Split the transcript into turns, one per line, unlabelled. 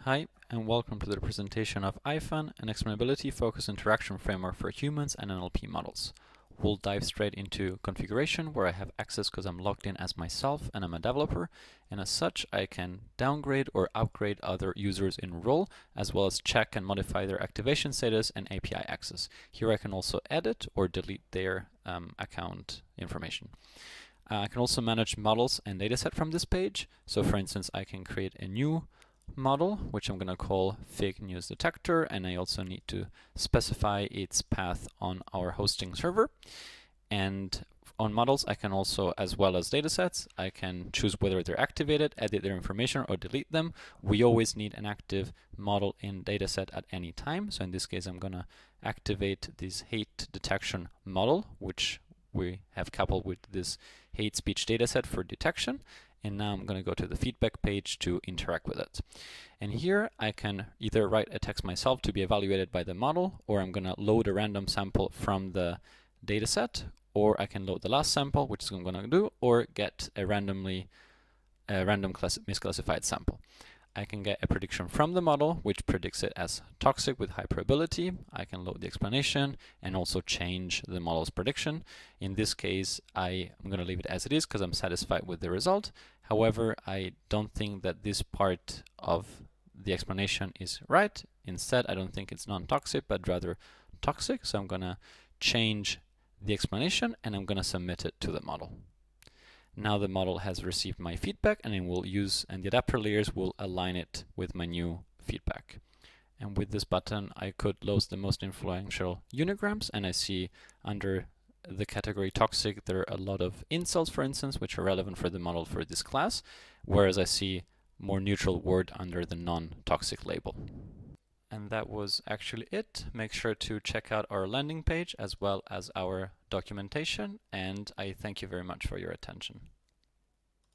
Hi, and welcome to the presentation of IFAN, an explainability-focused interaction framework for humans and NLP models. We'll dive straight into configuration, where I have access because I'm logged in as myself and I'm a developer, and as such I can downgrade or upgrade other users in role, as well as check and modify their activation status and API access. Here I can also edit or delete their account information. I can also manage models and dataset from this page. So for instance, I can create a new model, which I'm going to call fake news detector, and I also need to specify its path on our hosting server. And on models, I can also, as well as datasets, I can choose whether they're activated, edit their information, or delete them. We always need an active model in dataset at any time. So in this case, I'm going to activate this hate detection model, which we have coupled with this hate speech dataset for detection. And now I'm going to go to the feedback page to interact with it. And here I can either write a text myself to be evaluated by the model, or I'm going to load a random sample from the dataset, or I can load the last sample, which is what I'm going to do, or get a random misclassified sample. I can get a prediction from the model, which predicts it as toxic with high probability. I can load the explanation and also change the model's prediction. In this case, I'm going to leave it as it is because I'm satisfied with the result. However, I don't think that this part of the explanation is right. Instead, I don't think it's non-toxic, but rather toxic. So I'm going to change the explanation and I'm going to submit it to the model. Now the model has received my feedback, and the adapter layers will align it with my new feedback. And with this button, I could load the most influential unigrams, and I see under the category toxic, there are a lot of insults, for instance, which are relevant for the model for this class, whereas I see more neutral word under the non-toxic label. And that was actually it. Make sure to check out our landing page as well as our documentation, and I thank you very much for your attention.